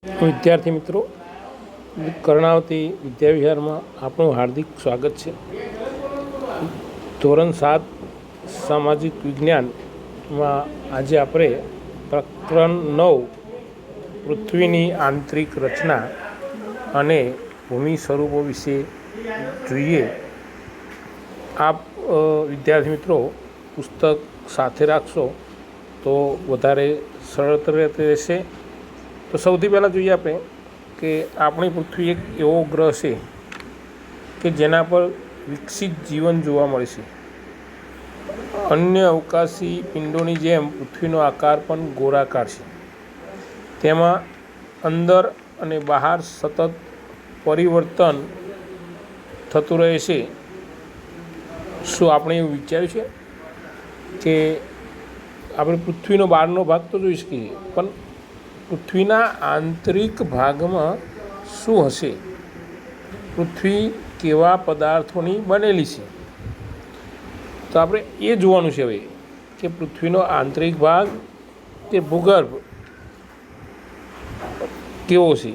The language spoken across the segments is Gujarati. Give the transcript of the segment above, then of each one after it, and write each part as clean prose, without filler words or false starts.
વિદ્યાર્થી મિત્રો, કર્ણાવતી વિદ્યાવિહારમાં આપણું હાર્દિક સ્વાગત છે. ધોરણ 7 સામાજિક વિજ્ઞાનમાં આજે આપણે પ્રકરણ 9 પૃથ્વીની આંતરિક રચના અને ભૂમિ સ્વરૂપો વિશે જોઈએ. આપ વિદ્યાર્થી મિત્રો પુસ્તક સાથે રાખશો તો વધારે સરળ રહેશે. તો સૌથી પહેલાં જોઈએ આપણે કે આપણી પૃથ્વી એક એવો ગ્રહ છે કે જેના પર વિકસિત જીવન જોવા મળશે. અન્ય અવકાશી પિંડોની જેમ પૃથ્વીનો આકાર પણ ગોળાકાર છે. તેમાં અંદર અને બહાર સતત પરિવર્તન થતું રહે છે. શું આપણે એવું વિચાર્યું છે કે આપણે પૃથ્વીનો બહારનો ભાગ તો જોઈ શકીએ, પણ પૃથ્વીના આંતરિક ભાગમાં શું હશે? પૃથ્વી કેવા પદાર્થોની બનેલી છે? તો આપણે એ જોવાનું છે હવે કે પૃથ્વીનો આંતરિક ભાગ કે ભૂગર્ભ કેવો છે.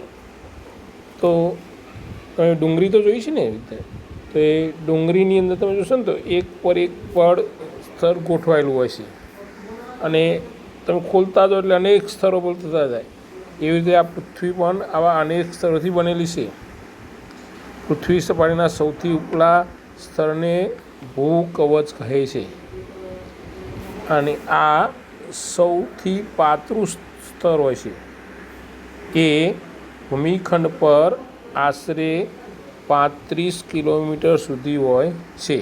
તો તમે ડુંગળી તો જોઈ છે ને એવી રીતે. તો એ ડુંગળીની અંદર તમે જોશો ને તો એક પર એક પડ સ્તર ગોઠવાયેલું હોય છે અને તમે ખોલતા જાઓ એટલે અનેક સ્તરો પર થતા જાય. એવી રીતે આ પૃથ્વી પણ આવા અનેક સ્તરોથી બનેલી છે. પૃથ્વી સપાટીના સૌથી ઉપલા સ્તરને ભૂકવચ કહે છે અને આ સૌથી પાતળું સ્તર હોય છે. એ ભૂમિખંડ પર આશરે 35 કિલોમીટર સુધી હોય છે.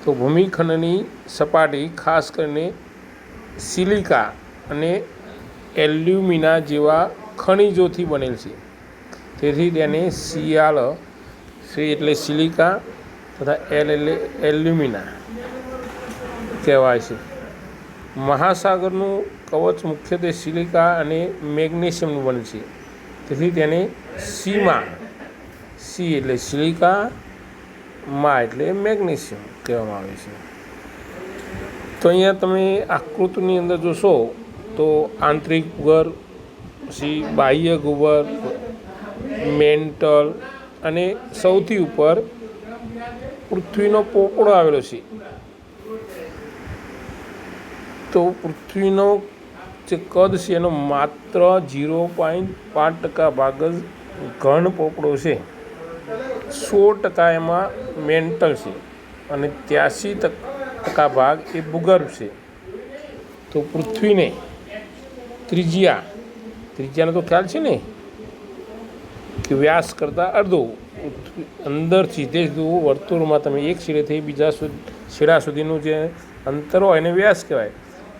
તો ભૂમિખંડની સપાટી ખાસ કરીને સિલિકા અને એલ્યુમિના જેવા ખનિજોથી બનેલ છે. તેથી તેને સિયાલ એટલે સિલિકા તથા એલ એટલે એલ્યુમિના કહેવાય છે. મહાસાગરનું કવચ મુખ્યત્વે સિલિકા અને મેગ્નેશિયમનું બને છે. તેથી તેને સીમા, સી એટલે સિલિકા, મા એટલે મેગ્નેશિયમ કહેવામાં આવે છે. તો અહીંયા તમે આકૃતિની અંદર જોશો તો આંતરિક ભૂગર્ભ, પછી બાહ્ય ભૂગર્ભ, મેન્ટલ અને સૌથી ઉપર પૃથ્વીનો પોપડો આવેલો છે. તો પૃથ્વીનો જે કદ છે એનો માત્ર 0.5% ભાગ જ ઘન પોપડો છે. 100% એમાં મેન્ટલ છે અને 83% ભાગ એ ભૂગર્ભ છે. તો પૃથ્વીને ત્રિજ્યાનો તો ખ્યાલ છે ને કે વ્યાસ કરતાં અડધો, અંદર સીધું વર્તુળમાં તમે એક છેડેથી બીજા છેડા સુધીનું જે અંતર હોય એને વ્યાસ કહેવાય.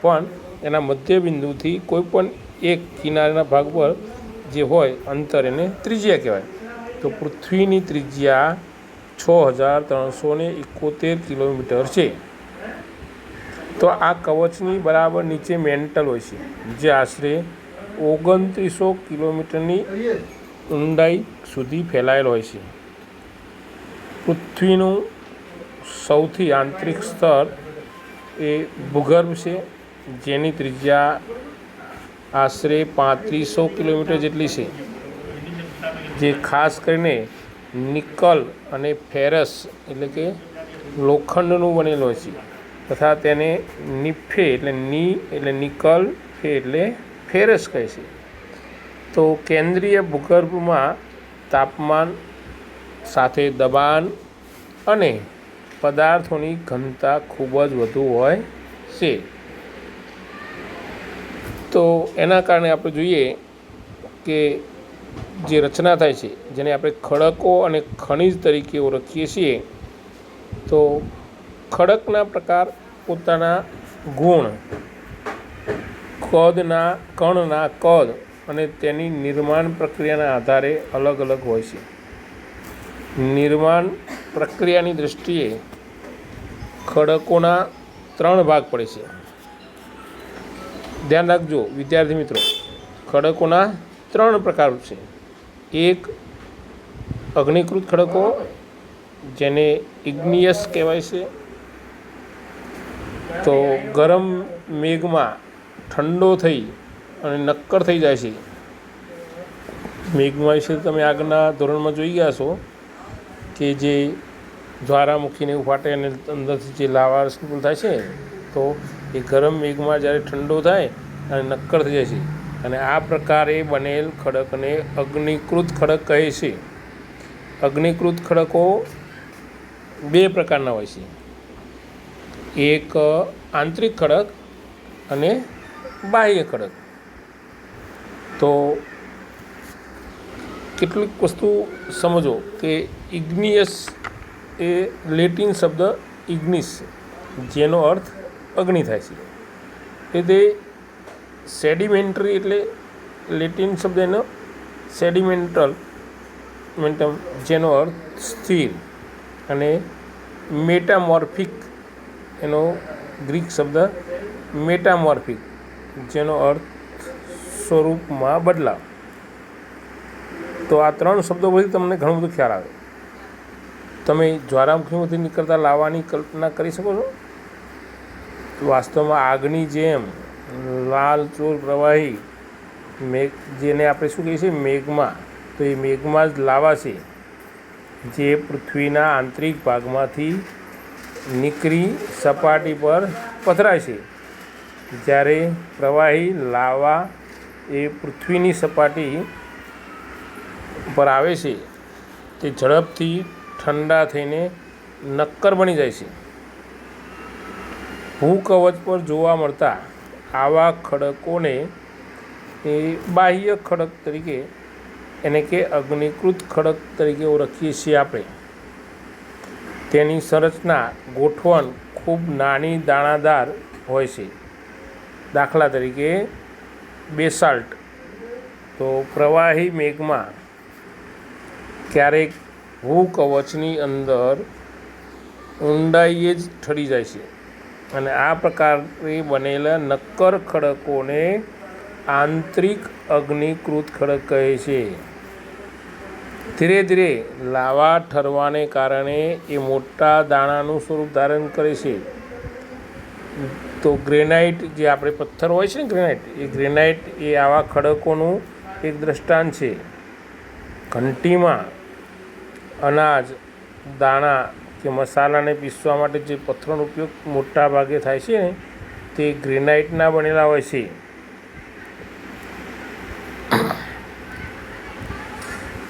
પણ એના મધ્ય બિંદુથી કોઈ પણ એક કિનારાના ભાગ પર જે હોય અંતર એને ત્રિજ્યા કહેવાય. તો પૃથ્વીની ત્રિજ્યા 6371 કિલોમીટર છે. તો આ કવચની બરાબર નીચે મેન્ટલ હોય છે જે આશરે 2900 કિલોમીટરની ઊંડાઈ સુધી ફેલાયેલ હોય છે. પૃથ્વીનું સૌથી આંતરિક સ્તર એ ભૂગર્ભ છે, જેની ત્રિજ્યા આશરે 3500 કિલોમીટર જેટલી છે, જે ખાસ કરીને નિકલ અને ફેરસ એટલે કે લોખંડનું બનેલું હોય છે તથા તેને નિફે એટલે નિકલ, ફે એટલે ફેરસ કહે છે. તો કેન્દ્રીય ભૂગર્ભમાં તાપમાન સાથે દબાણ અને પદાર્થોની ઘનતા ખૂબ જ વધુ હોય છે. તો એના કારણે આપણે જોઈએ કે જે રચના થાય છે જેને આપણે ખડકો અને ખનિજ તરીકે ઓળખીએ છીએ. તો ખડકના પ્રકાર પોતાના ગુણ, કણના કદ અને તેની નિર્માણ પ્રક્રિયાના આધારે અલગ અલગ હોય છે. નિર્માણ પ્રક્રિયાની દૃષ્ટિએ ખડકોના 3 ભાગ પડે છે. ધ્યાન રાખજો વિદ્યાર્થી મિત્રો, ખડકોના 3 પ્રકાર છે. એક અગ્નિકૃત ખડકો જેને ઇગ્નિયસ કહેવાય છે. તો ગરમ મેઘમાં ઠંડો થઈ અને નક્કર થઈ જાય છે મેઘમા વિશે તમે આગળના ધોરણમાં જોઈ ગયા છો કે જે જ્વાળામુખીને એવું ફાટે અને અંદરથી જે લાવા સ્ફૂલ થાય છે, તો એ ગરમ મેઘમાં જ્યારે ઠંડો થાય અને નક્કર થઈ જાય છે, અને આ પ્રકારે બનેલ ખડકને અગ્નિકૃત ખડક કહે છે. અગ્નિકૃત ખડકો બે પ્રકારના હોય છે, એક આંતરિક ખડક અને બાહ્ય ખડક. તો કેટલીક વસ્તુ સમજો કે ઇગ્નિયસ એ લેટિન શબ્દ ઇગ્નિસ, જેનો અર્થ અગ્નિ થાય છે. તે સેડિમેન્ટરી એટલે લેટિન શબ્દ એનો સેડિમેન્ટમ, જેનો અર્થ સ્થિર, અને મેટામોર્ફિક એનો ગ્રીક શબ્દ મેટામોર્ફિક, જેનો અર્થ સ્વરૂપમાં બદલાવ. તો આ ત્રણ શબ્દો પછી તમને ઘણું બધું ખ્યાલ આવે. તમે જ્વાળામુખીમાંથી નીકળતા લાવાની કલ્પના કરી શકો છો? વાસ્તવમાં આગની જેમ લાલ ચોર પ્રવાહી મેઘ, જેને આપણે શું કહીએ છીએ મેઘમાં, તો એ મેઘમાં જ લાવા છે જે પૃથ્વીના આંતરિક ભાગમાંથી નીકળી સપાટી પર પથરાય છે. જ્યારે પ્રવાહી લાવા એ પૃથ્વીની સપાટી પર આવે છે, તે ઝડપથી ઠંડા થઈને નક્કર બની જાય છે. ભૂકવચ પર જોવા મળતા આવા ખડકોને એ બાહ્ય ખડક તરીકે, એને કે અગ્નિકૃત ખડક તરીકે ઓળખીએ છીએ આપણે. તેની સંરચના ગોઠવણ ખૂબ નાની દાણાદાર હોય છે. દાખલા તરીકે બેસાલ્ટ. તો પ્રવાહી મેઘમાં ક્યારેક ભૂકવચની અંદર ઊંડાઈએ જ ઠરી જાય છે, અને આ પ્રકારે બનેલા નક્કર ખડકોને આંતરિક અગ્નિકૃત ખડક કહે છે. ધીરે ધીરે લાવા ઠરવાને કારણે એ મોટા દાણાનું સ્વરૂપ ધારણ કરે છે. તો ગ્રેનાઇટ, જે આપણે પથ્થર હોય છે ને ગ્રેનાઇટ એ આવા ખડકોનું એક દ્રષ્ટાંત છે. ઘંટીમાં અનાજ, દાણા કે મસાલાને પીસવા માટે જે પથ્થરનો ઉપયોગ મોટા ભાગે થાય છે ને, તે ગ્રેનાઇટના બનેલા હોય છે.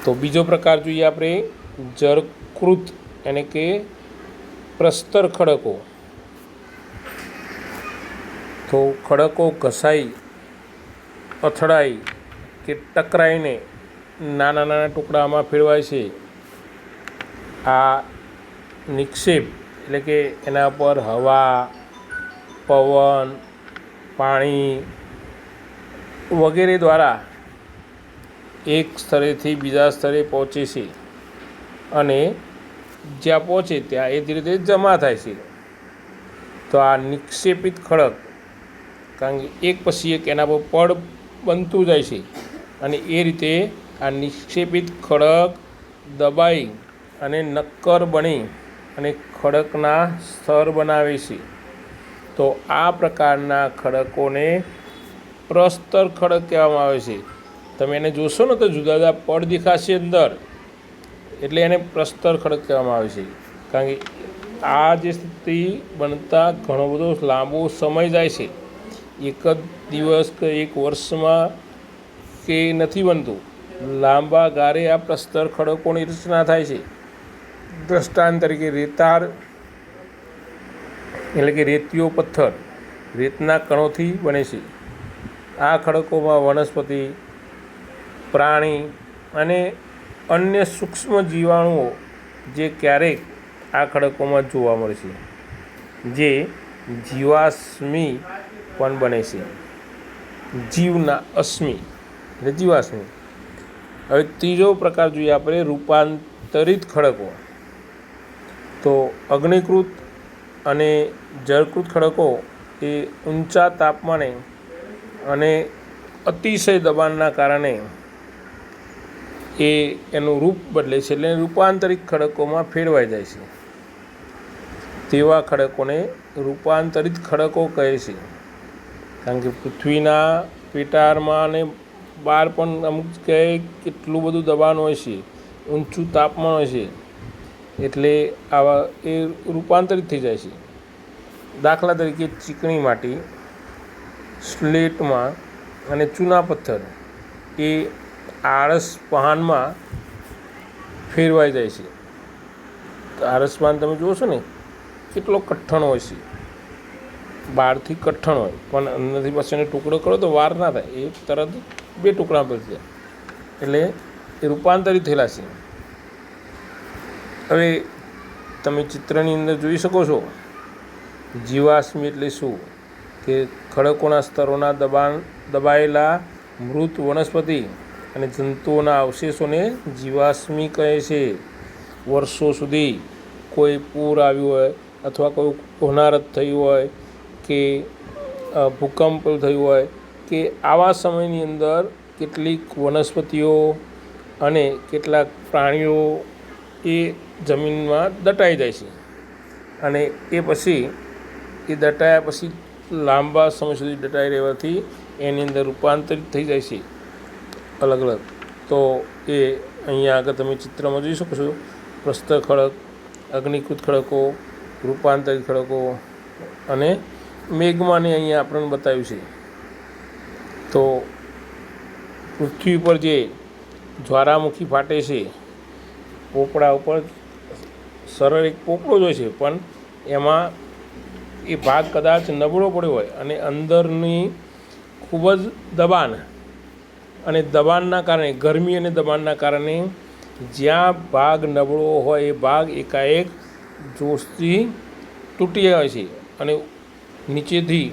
તો બીજો પ્રકાર જોઈએ આપણે જળકૃત, એટલે કે પ્રસ્તર ખડકો. તો ખડકો ઘસાઈ, અથડાઈ કે ટકરાઈને નાના નાના ટુકડામાં ફેરવાય છે. આ નિક્ષેપ એટલે કે એના પર હવા, પવન, પાણી વગેરે દ્વારા એક સ્થળેથી બીજા સ્થળે પહોંચે છે, અને જ્યાં પહોંચે ત્યાં એ ધીરે ધીરે જમા થાય છે. તો આ નિક્ષેપિત ખડક, કારણ કે એક પછી એક એના પર પડ બનતું જાય છે, અને એ રીતે આ નિક્ષેપિત ખડક દબાઈ અને નક્કર બની અને ખડકના સ્તર બનાવે છે. તો આ પ્રકારના ખડકોને પ્રસ્તર ખડક કહેવામાં આવે છે. તમે એને જોશો ને તો જુદા જુદા પડ દેખાશે અંદર, એટલે એને પ્રસ્તર ખડક કહેવામાં આવે છે. કારણ કે આ જે સ્થિતિ બનતા ઘણો બધો લાંબો સમય જાય છે. એક જ દિવસ કે એક વર્ષમાં કે નથી બનતું, લાંબા ગાળે આ પ્રસ્તર ખડકોની રચના થાય છે. દ્રષ્ટાંત તરીકે રેતાળ, એટલે કે રેતીયો પથ્થર રેતના કણોથી બને છે. આ ખડકોમાં વનસ્પતિ, પ્રાણી અને અન્ય સૂક્ષ્મ જીવાણુઓ જે ક્યારેક આ ખડકોમાં જોવા મળે છે, જે જીવાશ્મી પણ બને છે. જીવના અશ્મિ એટલે જીવાશ્મી. હવે ત્રીજો પ્રકાર જોઈએ આપણે રૂપાંતરિત ખડકો. તો અગ્નિકૃત અને જળકૃત ખડકો એ ઊંચા તાપમાને અને અતિશય દબાણના કારણે એનું રૂપ બદલે છે, એટલે રૂપાંતરિત ખડકોમાં ફેરવાઈ જાય છે. તેવા ખડકોને રૂપાંતરિત ખડકો કહે છે. કારણ કે પૃથ્વીના પેટાળમાં અને બહાર પણ અમુક જગ્યાએ કેટલું બધું દબાણ હોય છે, ઊંચું તાપમાન હોય છે, એટલે આવા એ રૂપાંતરિત થઈ જાય છે. દાખલા તરીકે ચીકણી માટી, સ્લેટમાં અને ચૂના પથ્થર એ આળસ પહાણમાં ફેરવાઈ જાય છે. આળસ પહાણ તમે જુઓ છો ને કેટલો કઠણ હોય છે, બહારથી કઠણ હોય પણ અંદરથી પછી એને ટુકડો કરો તો વાર ના થાય, એ તરત 2 ટુકડા પડી જાય, એટલે એ રૂપાંતરિત થયેલા છે. હવે તમે ચિત્રની અંદર જોઈ શકો છો જીવાશ્મી એટલે શું કે ખડકોના સ્તરોના દબાયેલા મૃત વનસ્પતિ અને જંતુઓના અવશેષોને જીવાશ્મી કહે છે. વર્ષો સુધી કોઈ પૂર આવ્યું હોય અથવા કોઈ હોનારત થયું હોય કે ભૂકંપ થયું હોય કે આવા સમયની અંદર કેટલીક વનસ્પતિઓ અને કેટલાક પ્રાણીઓ એ જમીનમાં દટાઈ જાય છે, અને એ પછી એ દટાયા પછી લાંબા સમય સુધી દટાઈ રહેવાથી એની અંદર રૂપાંતરિત થઈ જાય છે અલગ અલગ. તો એ અહીંયા આગળ તમે ચિત્રમાં જોઈ શકો છો પ્રસ્તર ખડક, અગ્નિકૃત ખડકો, રૂપાંતરિત ખડકો અને મેઘમાને અહીંયા આપણને બતાવ્યું છે. તો પૃથ્વી પર જે જ્વાળામુખી ફાટે છે, પોપડા ઉપર સરળ એક પોપડો જ હોય છે, પણ એમાં એ ભાગ કદાચ નબળો પડ્યો હોય અને અંદરની ખૂબ જ દબાણ અને દબાણના કારણે, ગરમી અને દબાણના કારણે જ્યાં ભાગ નબળો હોય એ ભાગ એકાએક જોશથી તૂટી જાય છે, અને નીચેથી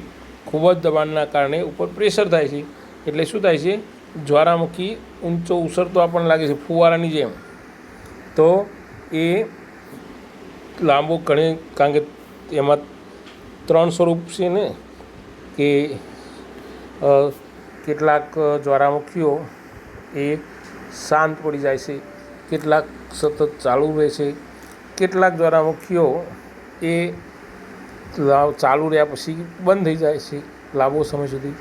ખૂબ જ દબાણના કારણે ઉપર પ્રેશર થાય છે, એટલે શું થાય છે જ્વાળામુખી ઊંચો ઉછળતો આપણને લાગે છે ફુવારાની જેમ. તો એ લાંબો ઘણી, કારણ કે એમાં 3 સ્વરૂપ છે ને કે કેટલાક જ્વાળામુખીઓ એ શાંત પડી જાય છે, કેટલાક સતત ચાલુ રહે છે, કેટલાક જ્વાળામુખીઓ એ ચાલુ રહ્યા પછી બંધ થઈ જાય છે લાંબો સમય સુધી.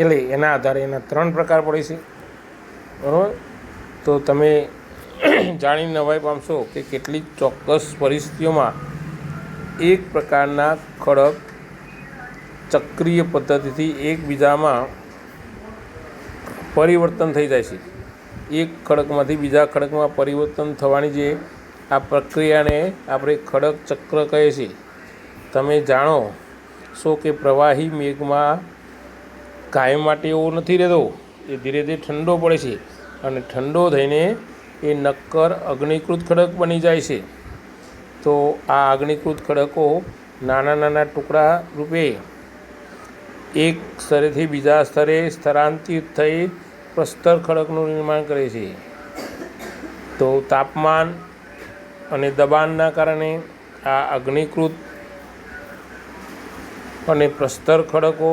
એટલે એના આધારે એના 3 પ્રકાર પડે છે, બરાબર. તો તમે જાણીને નવાઈ પામશો કે કેટલીક ચોક્કસ પરિસ્થિતિઓમાં એક પ્રકારના ખડક ચક્રીય પદ્ધતિથી એકબીજામાં પરિવર્તન થઈ જાય છે. એક ખડકમાંથી બીજા ખડકમાં પરિવર્તન થવાની જે આ પ્રક્રિયાને આપણે ખડક ચક્ર કહે છે. તમે જાણો છો કે પ્રવાહી મેઘમાં કાયમ માટે એવો નથી રહેતો, એ ધીરે ધીરે ઠંડો પડે છે અને ઠંડો થઈને એ નક્કર અગ્નિકૃત ખડક બની જાય છે. તો આ અગ્નિકૃત ખડકો નાના નાના ટુકડા રૂપે એક સ્તરેથી બીજા સ્તરે સ્થળાંતરિત થઈ પ્રસ્તર ખડકનું નિર્માણ કરે છે. તો તાપમાન અને દબાણના કારણે આ અગ્નિકૃત અને પ્રસ્તર ખડકો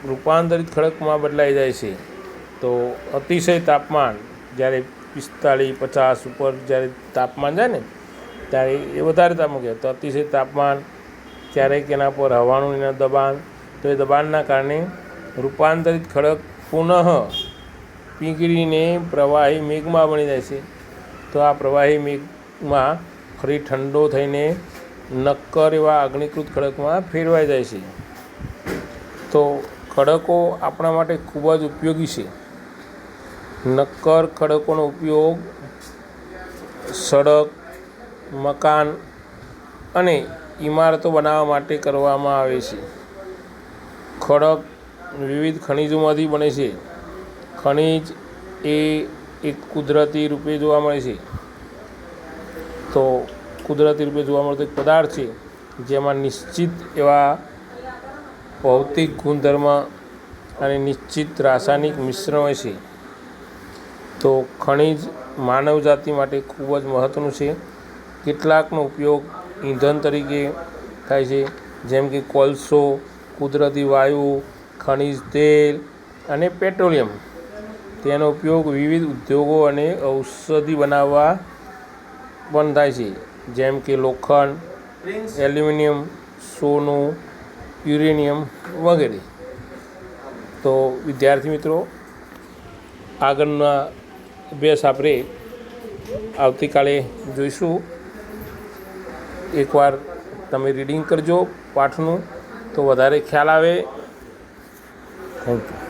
રૂપાંતરિત ખડકમાં બદલાઈ જાય છે. તો અતિશય તાપમાન જ્યારે 45-50 ઉપર જ્યારે તાપમાન જાય ને ત્યારે એ વધારે તાપમાન કહેવાય. તો અતિશય તાપમાન, ક્યારેક એના પર હવાનું એના દબાણ, તો એ દબાણના કારણે રૂપાંતરિત ખડક પુનઃ પીગળીને પ્રવાહી મેઘમાં બની જાય છે. તો આ પ્રવાહી મેઘમાં ફરી ઠંડો થઈને નક્કર એવા અગ્નિકૃત ખડકમાં ફેરવાઈ જાય છે. તો ખડકો આપણા માટે ખૂબ જ ઉપયોગી છે. નક્કર ખડકોનો ઉપયોગ સડક, મકાન અને ઇમારતો બનાવવા માટે કરવામાં આવે છે. ખડક વિવિધ ખનિજોમાંથી બને છે. ખનિજ એ એક કુદરતી રૂપે જોવા મળે છે. તો કુદરતી રૂપે જોવા મળતો એક પદાર્થ છે જેમાં નિશ્ચિત એવા ભૌતિક ગુણધર્મ અને નિશ્ચિત રાસાયણિક મિશ્રણ હોય છે. તો ખનિજ માનવજાતિ માટે ખૂબ જ મહત્ત્વનું છે. કેટલાકનો ઉપયોગ ઈંધણ તરીકે થાય છે, જેમ કે કોલસો, કુદરતી વાયુ, ખનિજ તેલ અને પેટ્રોલિયમ. તેનો ઉપયોગ વિવિધ ઉદ્યોગો અને ઔષધિ બનાવવા પણ થાય છે, જેમ કે લોખંડ, એલ્યુમિનિયમ, સોનું, યુરેનિયમ વગેરે. તો વિદ્યાર્થી મિત્રો, આગળના અભ્યાસ આપણે આવતીકાલે જોઈશું. એકવાર તમે રીડિંગ કરજો પાઠનું તો વધારે ખ્યાલ આવે. Thank you.